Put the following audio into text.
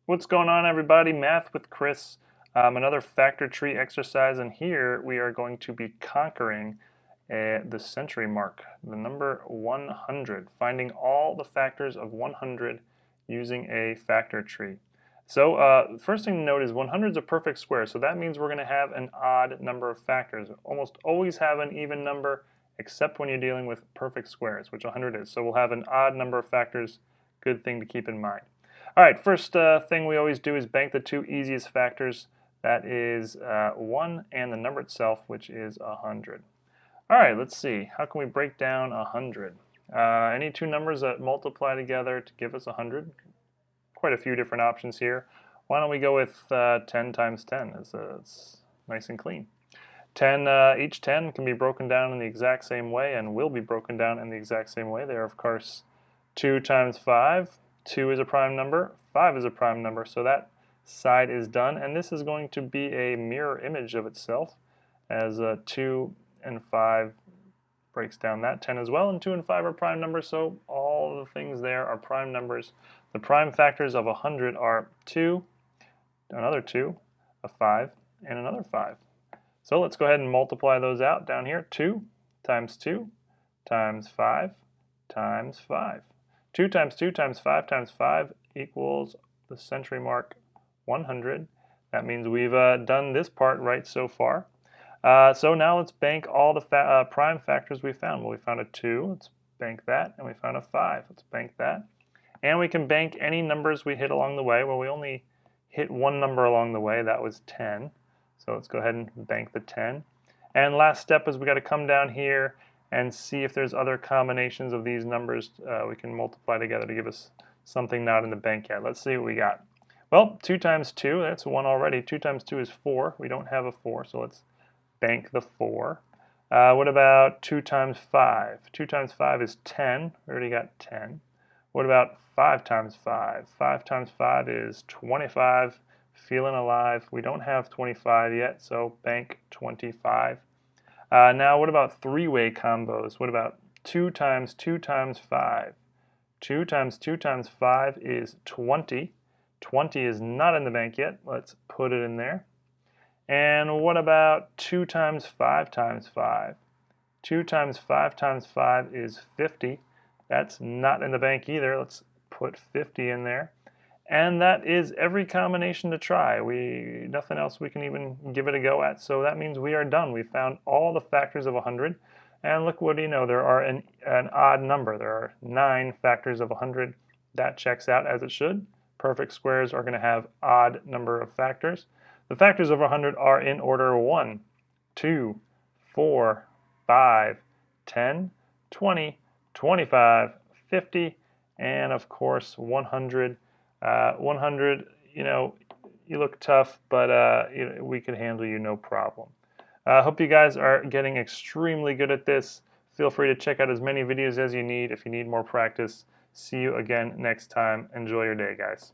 What's going on, everybody? Math with Chris. Another factor tree exercise, and here we are going to be conquering the century mark, the number 100, finding all the factors of 100 using a factor tree. So first thing to note is 100 is a perfect square, so that means we're going to have an odd number of factors. Almost always have an even number, except when you're dealing with perfect squares, which 100 is. So we'll have an odd number of factors. Good thing to keep in mind. All right, first thing we always do is bank the two easiest factors. That is 1 and the number itself, which is 100. All right, let's see. How can we break down 100? Any two numbers that multiply together to give us 100? Quite a few different options here. Why don't we go with 10 times 10? It's nice and clean. Each 10 can be broken down in the exact same way and will be broken down in the exact same way. They are, of course, 2 times 5. 2 is a prime number, 5 is a prime number, so that side is done, and this is going to be a mirror image of itself, as 2 and 5 breaks down that 10 as well, and 2 and 5 are prime numbers, so all the things there are prime numbers. The prime factors of 100 are 2, another 2, a 5, and another 5. So let's go ahead and multiply those out down here. 2 times 2 times 5 times 5. 2 times 2 times 5 times 5 equals the century mark 100. That means we've done this part right so far. So now let's bank all the prime factors we found. Well, we found a 2. Let's bank that. And we found a 5. Let's bank that. And we can bank any numbers we hit along the way. Well, we only hit one number along the way. That was 10. So let's go ahead and bank the 10. And last step is we got to come down here and see if there's other combinations of these numbers we can multiply together to give us something not in the bank yet. Let's see what we got. Well, 2 times 2, that's 1 already. 2 times 2 is 4. We don't have a 4, so let's bank the 4. What about 2 times 5? 2 times 5 is 10. We already got 10. What about 5 times 5? 5 times 5 is 25. Feeling alive. We don't have 25 yet, so bank 25. Now, what about three-way combos? What about 2 times 2 times 5? 2 times 2 times 5 is 20. 20 is not in the bank yet. Let's put it in there. And what about 2 times 5 times 5? 2 times 5 times 5 is 50. That's not in the bank either. Let's put 50 in there. And that is every combination to try. Nothing else we can even give it a go at. So that means we are done. We found all the factors of 100. And look, what do you know? There are an odd number. There are 9 factors of 100. That checks out as it should. Perfect squares are going to have odd number of factors. The factors of 100 are in order 1, 2, 4, 5, 10, 20, 25, 50, and of course 100. 100, you look tough, but we can handle you no problem. I hope you guys are getting extremely good at this. Feel free to check out as many videos as you need if you need more practice. See you again next time. Enjoy your day, guys.